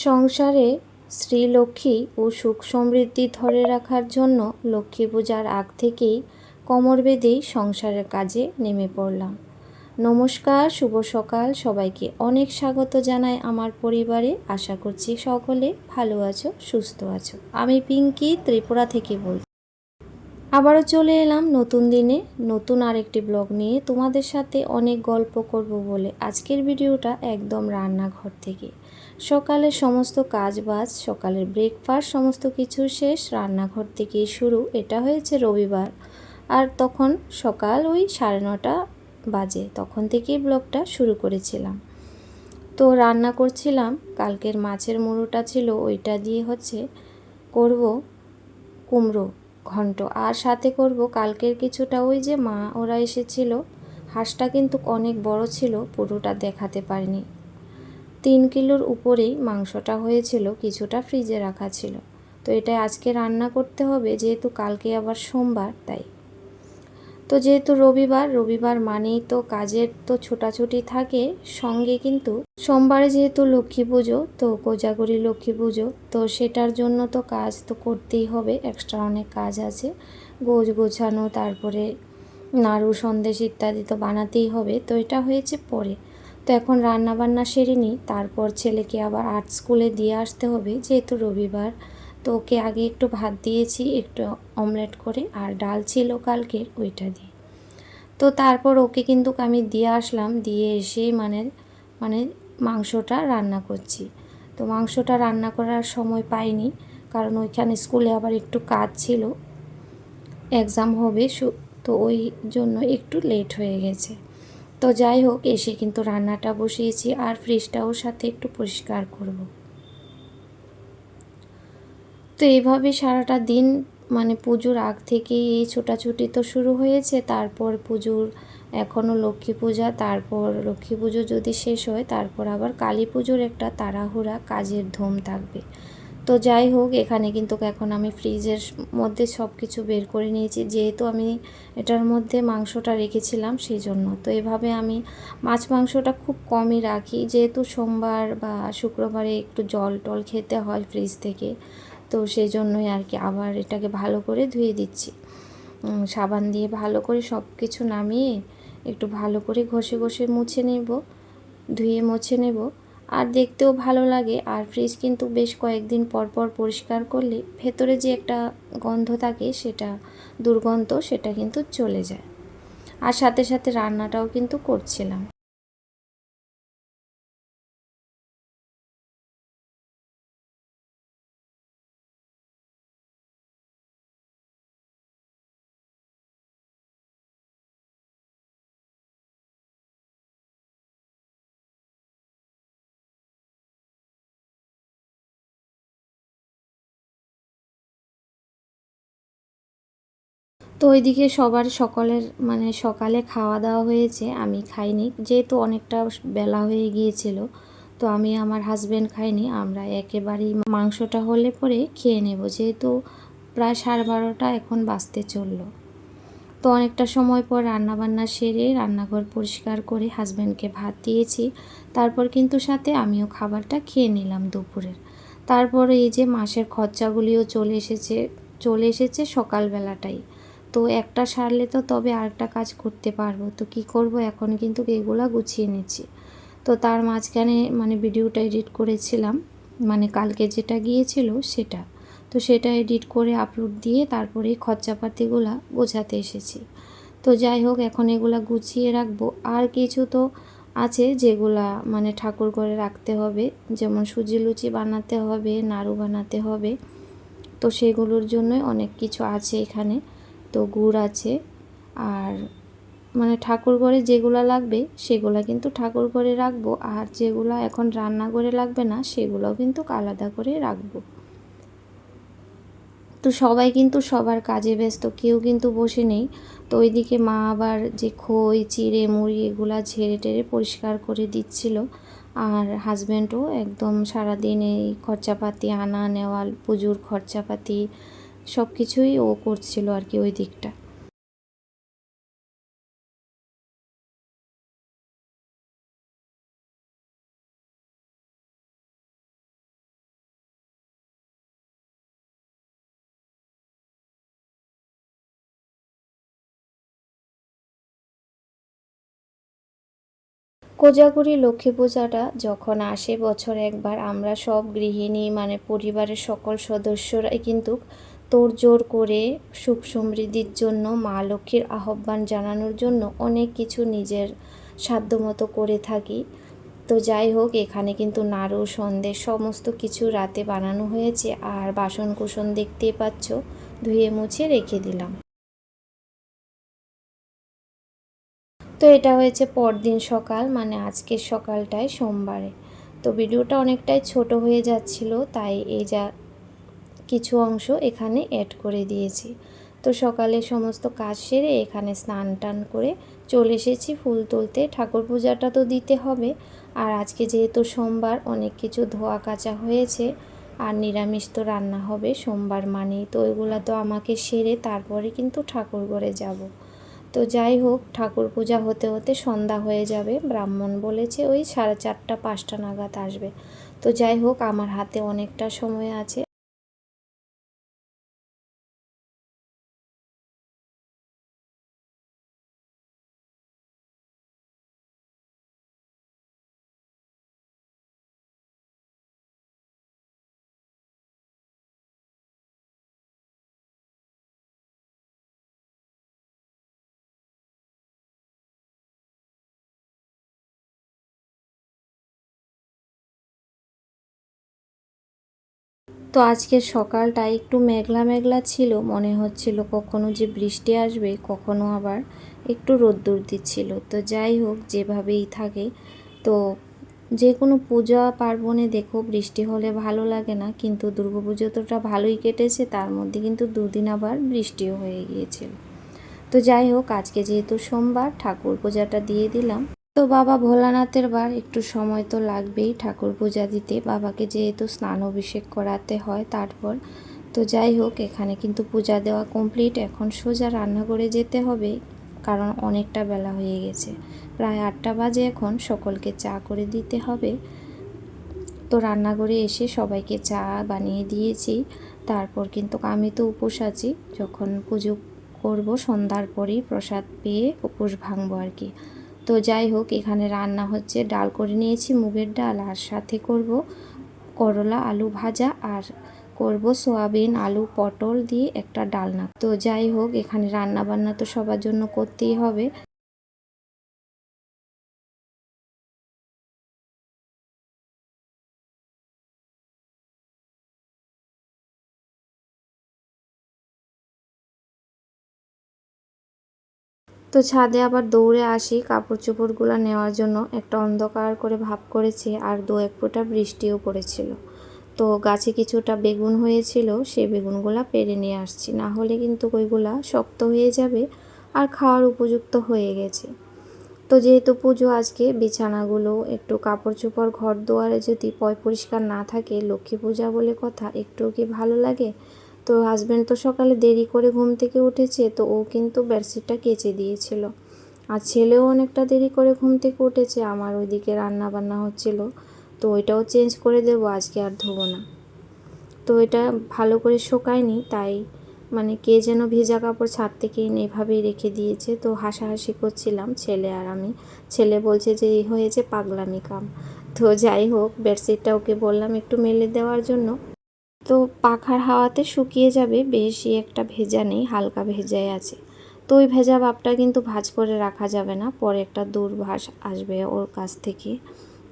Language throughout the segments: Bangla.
সংসারে শ্রীলক্ষ্মী ও সুখ সমৃদ্ধি ধরে রাখার জন্য লক্ষ্মী পূজার আগ থেকেই কোমর বেঁধেই সংসারের কাজে নেমে পড়লাম। নমস্কার, শুভ সকাল। সবাইকে অনেক স্বাগত জানাই আমার পরিবারে। আশা করছি সকলে ভালো আছো, সুস্থ আছো। আমি পিঙ্কি ত্রিপুরা থেকে বলছি। আবারও চলে এলাম নতুন দিনে নতুন আরেকটি ব্লগ নিয়ে তোমাদের সাথে অনেক গল্প করব বলে। আজকের ভিডিওটা একদম রান্নাঘর থেকে। সকালের সমস্ত কাজ বাজ, সকালের ব্রেকফাস্ট সমস্ত কিছু শেষ, রান্নাঘর থেকেই শুরু। এটা হয়েছে রবিবার, আর তখন সকাল ওই 9:30 বাজে, তখন থেকেই ব্লগটা শুরু করেছিলাম। তো রান্না করছিলাম, কালকের মাছের মুড়োটা ছিল, ওইটা দিয়ে করব কুমড়ো ঘন্ট, আর সাথে করব কালকের কিছুটা ওই যে মা ওরা এসেছিল। হাঁসটা কিন্তু অনেক বড় ছিল, পুরোটা দেখাতে পারিনি। 3 কিলোর উপরেই মাংসটা হয়েছিল, কিছুটা ফ্রিজে রাখা ছিল। তো এটা আজকে রান্না করতে হবে, যেহেতু কালকে আবার সোমবার, তাই। তো যেহেতু রবিবার মানেই তো কাজের তো ছোটাছুটি থাকে, সঙ্গে কিন্তু সোমবারে যেহেতু লক্ষ্মী পুজো, তো কোজাগরি লক্ষ্মী পুজো, তো সেটার জন্য তো কাজ তো করতেই হবে। এক্সট্রা অনেক কাজ আছে, গোছানো, তারপরে নাড়ু সন্দেশ ইত্যাদি তো বানাতেই হবে। তো এটা হয়েছে পরে। তো এখন রান্না বান্না সেরে নিই, তারপর ছেলেকে আবার আর্ট স্কুলে দিয়ে আসতে হবে, যেহেতু রবিবার। তো ওকে আগে একটু ভাত দিয়েছি, একটু অমলেট করে, আর ডাল ছিল কালকের, ওইটা দিয়ে। তো তারপর ওকে কিন্তু আমি দিয়ে আসলাম, দিয়ে এসে মানে মাংসটা রান্না করছি। তো মাংসটা রান্না করার সময় পাইনি, কারণ ওইখানে স্কুলে আবার একটু কাজ ছিল, এক্সাম হবে, তো ওই জন্য একটু লেট হয়ে গেছে। তো যাই হোক, এসে কিন্তু রান্নাটা বসিয়েছি, আর ফ্রিজটাও সাথে একটু পরিষ্কার করব। তো এইভাবে সারাটা দিন পুজোর আগ থেকেই এই ছোটাছুটি তো শুরু হয়েছে। তারপর পুজোর এখনও লক্ষ্মী পূজা, তারপর লক্ষ্মী পুজো যদি শেষ হয়, তারপর আবার কালী পুজোর একটা তাড়াহুড়া কাজের ধুম থাকবে। তো যাই হোক, এখানে কিন্তু এখন আমি ফ্রিজের মধ্যে সব কিছু বের করে নিয়েছি, যেহেতু আমি এটার মধ্যে মাংসটা রেখেছিলাম সেই জন্য। তো এভাবে আমি মাংসটা খুব কমই রাখি, যেহেতু সোমবার বা শুক্রবারে একটু জল টল খেতে হয় ফ্রিজ থেকে। তো সেই জন্যই আর কি আবার এটাকে ভালো করে ধুয়ে দিচ্ছি, সাবান দিয়ে ভালো করে সব কিছু নামিয়ে একটু ভালো করে ঘষে মুছে নেব, ধুয়ে মুছে নেব। আর দেখতেও ভালো লাগে। আর ফ্রিজ কিন্তু বেশ কয়েকদিন পর পরিষ্কার করলে ভেতরে যে একটা গন্ধ থাকে, সেটা দুর্গন্ধ, সেটা কিন্তু চলে যায়। আর সাথে সাথে রান্নাটাও কিন্তু করছিলাম। তো ওইদিকে সবার সকলের সকালে খাওয়া দাওয়া হয়েছে, আমি খাইনি, যেহেতু অনেকটা বেলা হয়ে গিয়েছিল। তো আমি আমার হাজব্যান্ড খাইনি, আমরা একেবারেই মাংসটা হলে পরে খেয়ে নেব, যেহেতু প্রায় 12:30 এখন বাজতে চললো। তো অনেকটা সময় পর রান্নাবান্না সেরে রান্নাঘর পরিষ্কার করে হাজব্যান্ডকে ভাত দিয়েছি। তারপর কিন্তু সাথে আমিও খাবারটা খেয়ে নিলাম দুপুরের। তারপরে এই যে মাসের খরচাগুলিও চলে এসেছে সকালবেলাটাই। তো একটা সারলে তো তবে আরেকটা কাজ করতে পারবো। তো কি করব, এখন কিন্তু এগুলা গুছিয়ে নিচ্ছি। তো তার মাঝখানে ভিডিওটা এডিট করেছিলাম, কালকে যেটা গিয়েছিল সেটা। তো সেটা এডিট করে আপলোড দিয়ে তারপরে খরচাপাতিগুলা গোছাতে এসেছি। তো যাই হোক, এখন এগুলা গুছিয়ে রাখবো। আর কিছু তো আছে যেগুলা ঠাকুর ঘরে রাখতে হবে, যেমন সুজি লুচি বানাতে হবে, নাড়ু বানাতে হবে। তো সেগুলোর জন্যই অনেক কিছু আছে এখানে। তো গুড় আছে, আর ঠাকুর ঘরে যেগুলো লাগবে সেগুলো কিন্তু ঠাকুর ঘরে রাখবো, আর যেগুলো এখন রান্নাঘরে লাগবে না সেগুলোও কিন্তু আলাদা করে রাখবো। তো সবাই কিন্তু সবার কাজে ব্যস্ত, কেউ কিন্তু বসে নেই। তো ওইদিকে মা আবার যে খই চিড়ে মুড়ি এগুলা ঝেড়ে টেড়ে পরিষ্কার করে দিচ্ছিল, আর হাজব্যান্ডও একদম সারাদিন এই খরচাপাতি আনা নেওয়া, পুজোর খরচাপাতি সব কিছুই ও করছিল আর কি ওই দিকটা। কোজাগরী লক্ষ্মী পূজাটা যখন আসে বছরে একবার, আমরা সব গৃহিণী মানে পরিবারের সকল সদস্যরাই কিন্তু তোড়জোড় করে সুখ সমৃদ্ধির জন্য মা লক্ষ্মীর আহ্বান জানানোর জন্য অনেক কিছু নিজের সাধ্যমতো করে থাকি। তো যাই হোক, এখানে কিন্তু নাড়ু সন্দেশ সমস্ত কিছু রাতে বানানো হয়েছে, আর বাসন কুসন দেখতেই পাচ্ছ ধুয়ে মুছে রেখে দিলাম। তো এটা হয়েছে পরদিন সকাল, মানে আজকের সকালটায় সোমবারে। তো ভিডিওটা অনেকটাই ছোট হয়ে যাচ্ছিল, তাই এই যা কিছু অংশ এখানে অ্যাড করে দিয়েছি। তো সকালে সমস্ত কাজ সেরে এখানে স্নান টান করে চলে এসেছি ফুল তুলতে। ঠাকুর পূজাটা তো দিতে হবে, আর আজকে যেহেতু সোমবার অনেক কিছু ধোয়া কাচা হয়েছে, আর নিরামিষ তো রান্না হবে সোমবার মানেই, তো ওইগুলো তো আমাকে সেরে তারপরে কিন্তু ঠাকুর ঘরে যাব। তো যাই হোক, ঠাকুর পূজা হতে হতে সন্ধ্যা হয়ে যাবে, ব্রাহ্মণ বলেছে ওই 4:30-5টা নাগাদ আসবে। তো যাই হোক, আমার হাতে অনেকটা সময় আছে। তো আজকের সকালটা একটু মেঘলা মেঘলা ছিল, মনে হচ্ছিল কখনো যে বৃষ্টি আসবে, কখনো আবার একটু রোদ্দুর দিচ্ছিল। তো যাই হোক, যেভাবেই থাকে, তো যে কোনো পূজা পার্বণে দেখো বৃষ্টি হলে ভালো লাগে না, কিন্তু দুর্গাপুজোটা ভালোই কেটেছে, তার মধ্যে কিন্তু দুদিন আবার বৃষ্টিও হয়ে গিয়েছিল। তো যাই হোক, আজকে যেহেতু সোমবার ঠাকুর পূজাটা দিয়ে দিলাম। তো বাবা ভোলানাথের বার একটু সময় তো লাগবেই ঠাকুর পূজা দিতে, বাবাকে যেহেতু স্নান অভিষেক করাতে হয় তারপর। তো যাই হোক, এখানে কিন্তু পূজা দেওয়া কমপ্লিট, এখন সোজা রান্নাঘরে যেতে হবে, কারণ অনেকটা বেলা হয়ে গেছে, প্রায় 8টা বাজে এখন, সকলকে চা করে দিতে হবে। তো রান্নাঘরে এসে সবাইকে চা বানিয়ে দিয়েছি। তারপর কিন্তু আমি তো উপোস আছি, যখন পুজো করব সন্ধ্যার পরেই প্রসাদ পেয়ে উপোস ভাঙবো আর কি। তো যাই হোক, এখানে রান্না হচ্ছে, ডাল করে নিয়েছি মুগের ডাল, আর সাথে করব করলা আলু ভাজা, আর করব সোয়াবিন আলু পটল দিয়ে একটা ডালনা। তো যাই হোক, এখানে রান্না বান্না তো সবার জন্য করতেই হবে। তো ছাদে আবার দৌড়ে আসি কাপড় চোপড়গুলো নেওয়ার জন্য, একটা অন্ধকার করে ভাব করেছে, আর 2-1 ফোঁটা বৃষ্টিও পড়েছিল। তো গাছে কিছুটা বেগুন হয়েছিল, সেই বেগুনগুলো পেড়ে নিয়ে আসছি, না হলে কিন্তু ওইগুলা শক্ত হয়ে যাবে, আর খাওয়ার উপযুক্ত হয়ে গেছে। তো যেহেতু পুজো আজকে, বিছানাগুলো একটু কাপড় চোপড় ঘর দুয়ারে যদি পরিষ্কার না থাকে, লক্ষ্মী পূজা বলে কথা, একটু কি ভালো লাগে? তো হাজব্যান্ড তো সকালে দেরি করে ঘুম থেকে উঠেছে, তো ও কিন্তু বেডশিটটা কেচে দিয়েছিল, আর ছেলেও অনেকটা দেরি করে ঘুম থেকে উঠেছে, আমার ওইদিকে রান্না বান্না হচ্ছিল, তো ওইটাও চেঞ্জ করে দেবো, আজকে আর ধোবো না। তো এটা ভালো করে শোকায়নি, তাই মানে কে যেন ভেজা কাপড় ছাদ থেকে এনে এভাবেই রেখে দিয়েছে। তো হাসাহাসি করছিলাম ছেলে আর আমি, ছেলে বলছে যে এই হয়েছে পাগলামি কাম। তো যাই হোক, বেডশিটটা ওকে বললাম একটু মেলে দেওয়ার জন্য। তো পাখার হাওয়াতে শুকিয়ে যাবে, বেশি একটা ভেজা নেই, হালকা ভেজাই আছে। তো ওই ভেজা ভাবটা কিন্তু ভাঁজ করে রাখা যাবে না, পরে একটা দূরভাষ আসবে ওর কাছ থেকে।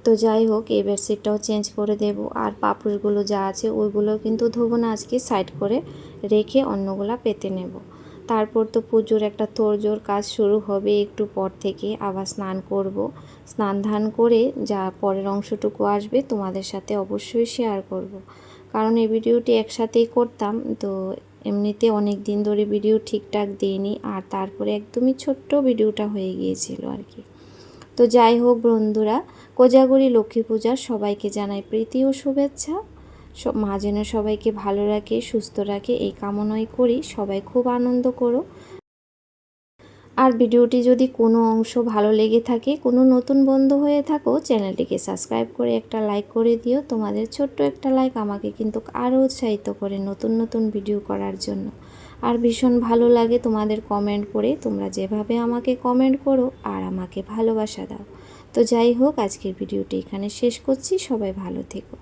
তো যাই হোক, এই বেডশিটটাও চেঞ্জ করে দেব, আর পাপোশগুলো যা আছে ওইগুলো কিন্তু ধোবো না, আজকে সাইড করে রেখে অন্যগুলা পেতে নেব। তারপর তো পুজোর একটা তোড়জোড় কাজ শুরু হবে, একটু পর থেকে আবার স্নান করব। স্নান ধান করে যা পরের অংশটুকু আসবে তোমাদের সাথে অবশ্যই শেয়ার করব, কারণ এই ভিডিওটি একসাথেই করতাম, তো এমনিতে অনেক দিন ধরে ভিডিও ঠিকঠাক দিইনি, আর তারপরে একদমই ছোট্ট ভিডিওটা হয়ে গিয়েছিল আর কি। তো যাই হোক বন্ধুরা, কোজাগরী লক্ষ্মী পূজার সবাইকে জানাই প্রীতি ও শুভেচ্ছা। মা যেন সবাইকে ভালো রাখে, সুস্থ রাখে, এই কামনাই করি। সবাই খুব আনন্দ করো। আর ভিডিওটি যদি কোনো অংশ ভালো লেগে থাকে, কোনো নতুন বন্ধু হয়ে থাকো, চ্যানেলটিকে সাবস্ক্রাইব করে একটা লাইক করে দিও। তোমাদের ছোট্ট একটা লাইক আমাকে কিন্তু আরও উৎসাহিত করে নতুন নতুন ভিডিও করার জন্য। আর ভীষণ ভালো লাগে তোমাদের কমেন্ট পড়ে, তোমরা যেভাবে আমাকে কমেন্ট করো আর আমাকে ভালোবাসা দাও। তো যাই হোক, আজকের ভিডিওটি এখানে শেষ করছি। সবাই ভালো থেকো।